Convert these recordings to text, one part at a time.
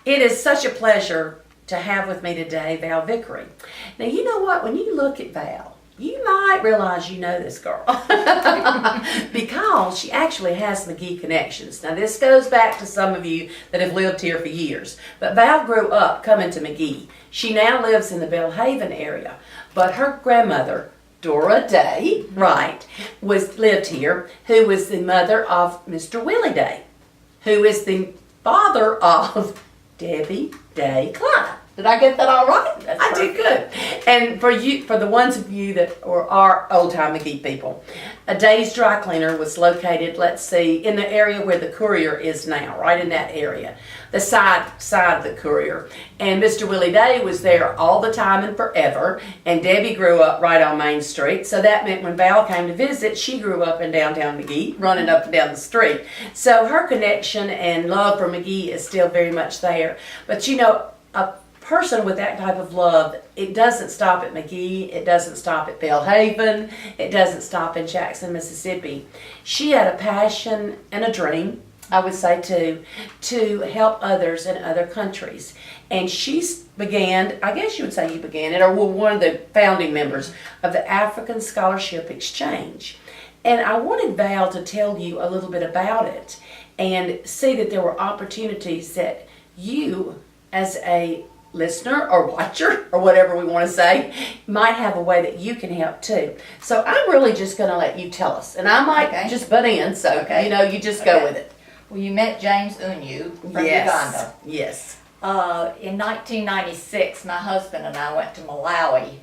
It is such a pleasure to have with me today Vail Vickery. Now, you know what? When you look at Val, you might realize you know this girl because she actually has Magee connections. Now, this goes back to some of you that have lived here for years. But Val grew up coming to Magee. She now lives in the Belhaven area. But her grandmother, Dora Day, lived here, who was the mother of Mr. Willie Day, who is the father of Debbie Day Klein. Did I get that all right? I did good. And for the ones of you that are old-time Magee people, a Day's Dry Cleaner was located, let's see, in the area where the Courier is now, right in that area, the side of the Courier. And Mr. Willie Day was there all the time and forever, and Debbie grew up right on Main Street, so that meant when Val came to visit, she grew up in downtown Magee, running up and down the street. So her connection and love for Magee is still very much there. But you know, a person with that type of love, it doesn't stop at Magee, it doesn't stop at Belhaven, it doesn't stop in Jackson, Mississippi. She had a passion and a dream, I would say too, to help others in other countries. And she began, I guess you would say you began it, or were one of the founding members of the African Scholarship Exchange. And I wanted Val to tell you a little bit about it and see that there were opportunities that you, as a listener or watcher or whatever we want to say, might have a way that you can help too. So I'm really just going to let you tell us, and I might just butt in, so you just go with it. Well, you met James Unyu from Uganda. Yes. In 1996, my husband and I went to Malawi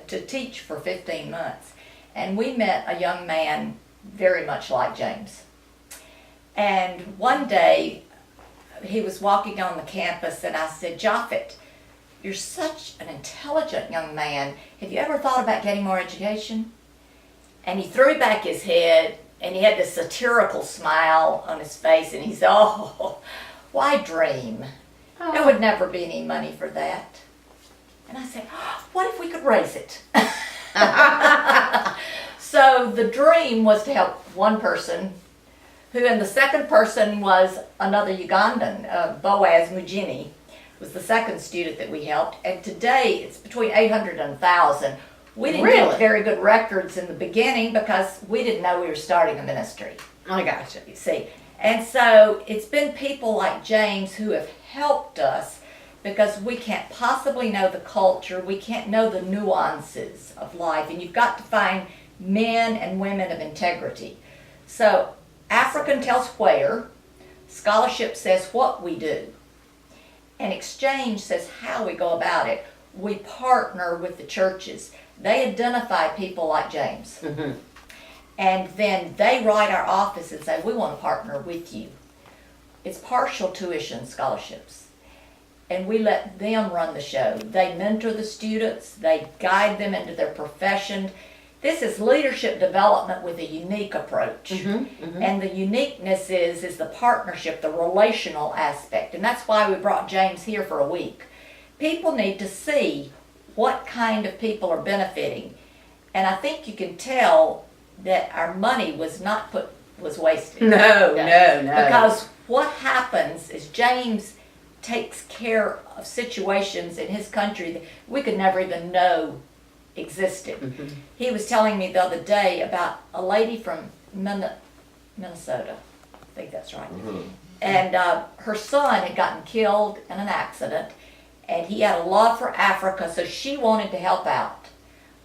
to teach for 15 months, and we met a young man very much like James. And one day, he was walking on the campus, and I said, Japhet, you're such an intelligent young man. Have you ever thought about getting more education? And he threw back his head, and he had this satirical smile on his face, and he said, oh, why dream? There would never be any money for that. And I said, what if we could raise it? So the dream was to help one person, and the second person was another Ugandan, Boaz Mujini, was the second student that we helped. And today it's between 800 and 1,000. We didn't get very good records in the beginning because we didn't know we were starting a ministry. I gotcha. You see. And so it's been people like James who have helped us because we can't possibly know the culture. We can't know the nuances of life. And you've got to find men and women of integrity. So African tells where, scholarship says what we do, and exchange says how we go about it. We partner with the churches. They identify people like James. Mm-hmm. And then they write our office and say, we want to partner with you. It's partial tuition scholarships. And we let them run the show. They mentor the students. They guide them into their profession. This is leadership development with a unique approach. Mm-hmm, mm-hmm. And the uniqueness is the partnership, the relational aspect. And that's why we brought James here for a week. People need to see what kind of people are benefiting. And I think you can tell that our money was wasted. No. Because what happens is James takes care of situations in his country that we could never even know existed. Mm-hmm. He was telling me the other day about a lady from Minnesota, I think that's right, mm-hmm. And her son had gotten killed in an accident, and he had a love for Africa, so she wanted to help out.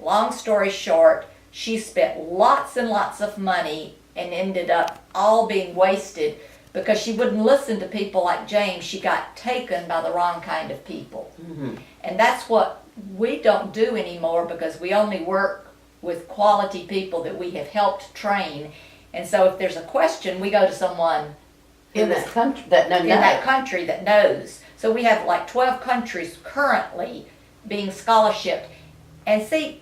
Long story short, she spent lots and lots of money and ended up all being wasted because she wouldn't listen to people like James. She got taken by the wrong kind of people. Mm-hmm. And that's what we don't do anymore because we only work with quality people that we have helped train. And so if there's a question, we go to someone in that country that knows. So we have like 12 countries currently being scholarshiped. And see,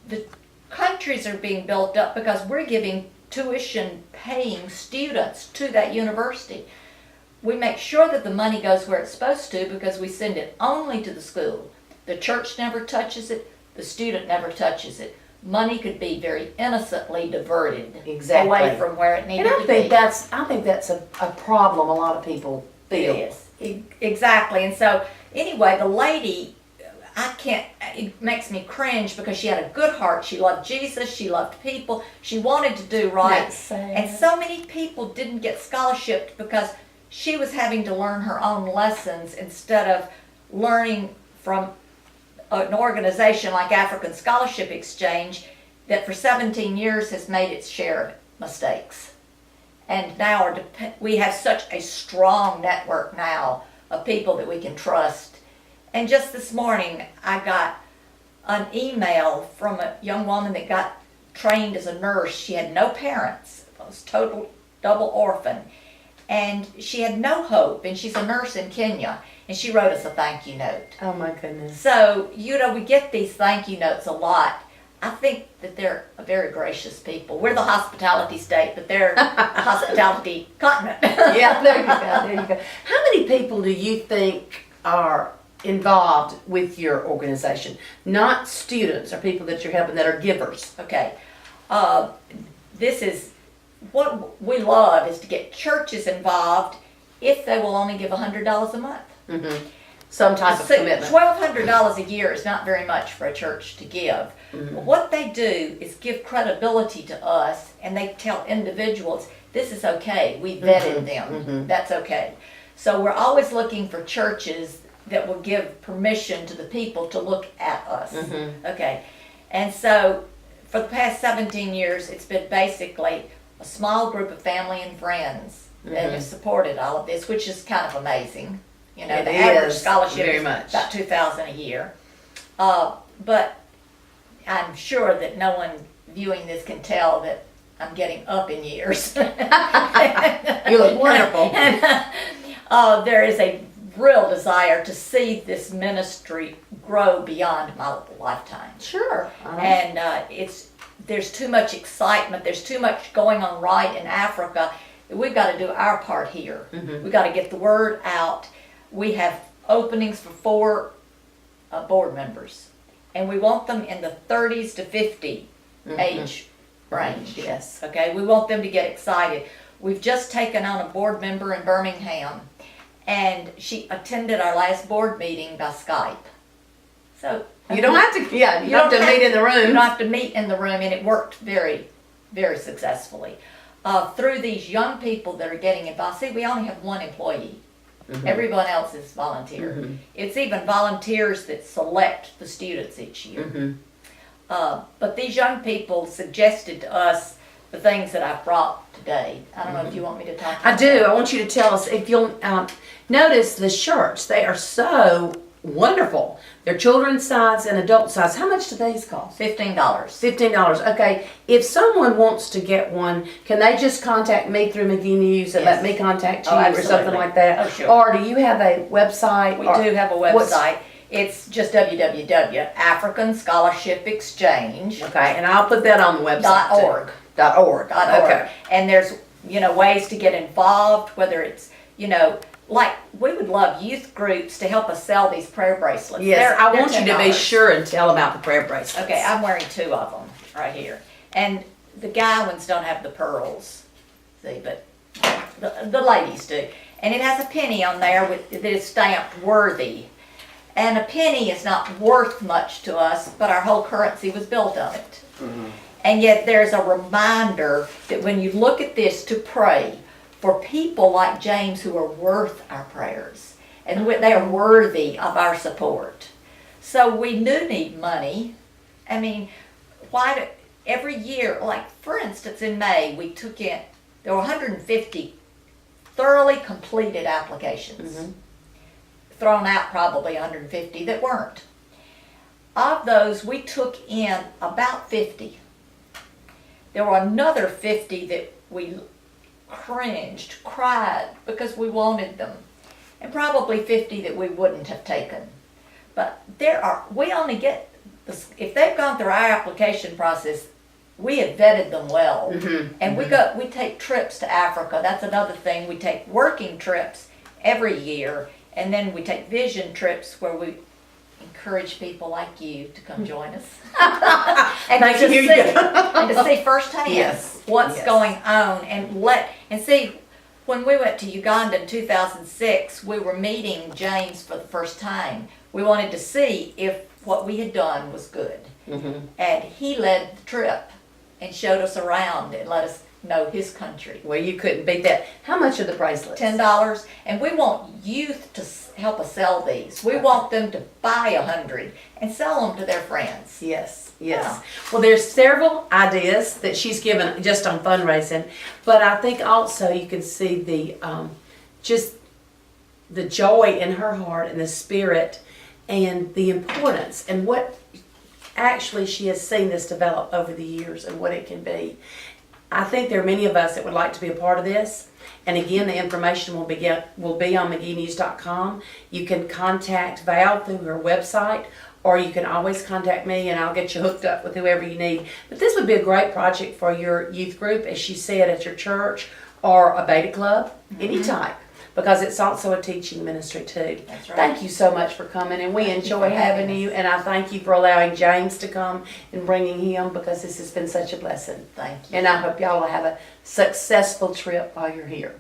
the countries are being built up because we're giving tuition paying students to that university. We make sure that the money goes where it's supposed to because we send it only to the school. The church never touches it. The student never touches it. Money could be very innocently diverted away from where it needed to be. I think that's a problem a lot of people feel. Exactly. And so, anyway, the lady, it makes me cringe because she had a good heart. She loved Jesus. She loved people. She wanted to do right. That's sad. And so many people didn't get scholarship because she was having to learn her own lessons instead of learning from an organization like African Scholarship Exchange that for 17 years has made its share of mistakes. And now we have such a strong network now of people that we can trust. And just this morning, I got an email from a young woman that got trained as a nurse. She had no parents, was total double orphan, and she had no hope. And she's a nurse in Kenya, and she wrote us a thank you note. Oh my goodness. So we get these thank you notes a lot. I think that they're a very gracious people. We're the hospitality state, but they're the hospitality continent. Yeah, there you go. There you go. How many people do you think are involved with your organization? Not students or people that you're helping that are givers. Okay. This is what we love is to get churches involved if they will only give $100 a month. Mm-hmm. Some type of commitment. $1,200 a year is not very much for a church to give. Mm-hmm. But what they do is give credibility to us, and they tell individuals, this is okay. We vetted them. Mm-hmm. That's okay. So we're always looking for churches that will give permission to the people to look at us. Mm-hmm. Okay. And so for the past 17 years, it's been basically a small group of family and friends that have supported all of this, which is kind of amazing. The average scholarship is about $2,000 a year. But I'm sure that no one viewing this can tell that I'm getting up in years. You look wonderful. And, there is a real desire to see this ministry grow beyond my lifetime. Sure. And there's too much excitement. There's too much going on right in Africa. We've got to do our part here. Mm-hmm. We've got to get the word out. We have openings for 4 board members, and we want them in the 30s to 50 age range. Yes. Okay, we want them to get excited. We've just taken on a board member in Birmingham, and she attended our last board meeting by Skype. So You don't have to. Yeah, you don't have to meet in the room. You don't have to meet in the room, and it worked very, very successfully. Through these young people that are getting involved. See, we only have 1 employee. Mm-hmm. Everyone else is volunteer. Mm-hmm. It's even volunteers that select the students each year. Mm-hmm. But these young people suggested to us the things that I brought today. I don't know if you want me to talk about I do. I want you to tell us, if you'll notice the shirts. They are so wonderful. They're children's size and adult size. How much do these cost? $15. $15. Okay. If someone wants to get one, can they just contact me through MageeNews and let me contact you or something like that? Oh, sure. Or do you have a website? We do have a website. It's just www. African Scholarship Exchange. Okay, and I'll put that on the website. .org. .org. Okay. And there's ways to get involved, whether it's like we would love youth groups to help us sell these prayer bracelets. Yes, I want you to be sure and tell about the prayer bracelets. Okay, I'm wearing 2 of them right here. And the guy ones don't have the pearls, see, but the ladies do. And it has a penny on there that is stamped worthy. And a penny is not worth much to us, but our whole currency was built on it. Mm-hmm. And yet there's a reminder that when you look at this, to pray for people like James who are worth our prayers. And they are worthy of our support. So we do need money. I mean, every year, like for instance in May, we took in, there were 150 thoroughly completed applications. Mm-hmm. Thrown out probably 150 that weren't. Of those, we took in about 50. There were another 50 that we cringed, cried because we wanted them, and probably 50 that we wouldn't have taken. But we only get, if they've gone through our application process, we have vetted them well. Mm-hmm. And we take trips to Africa. That's another thing. We take working trips every year, and then we take vision trips where we encourage people like you to come join us. and to see firsthand what's going on, and see When we went to Uganda in 2006, we were meeting James for the first time. We wanted to see if what we had done was good. And he led the trip and showed us around and let us know his country. Well, you couldn't beat that. How much are the bracelets? $10, and we want youth to help us sell these. We want them to buy 100 and sell them to their friends. Yes, yes. Yeah. Well, there's several ideas that she's given just on fundraising, but I think also you can see the just the joy in her heart and the spirit and the importance and what actually she has seen this develop over the years and what it can be. I think there are many of us that would like to be a part of this. And again, the information will be on MageeNews.com. You can contact Val through her website, or you can always contact me and I'll get you hooked up with whoever you need. But this would be a great project for your youth group, as she said, at your church or a beta club, any type, because it's also a teaching ministry too. That's right. Thank you so much for coming, and we Thank you enjoy for having having you, and I thank you for allowing James to come and bringing him, because this has been such a blessing. Thank you. And I hope y'all will have a successful trip while you're here.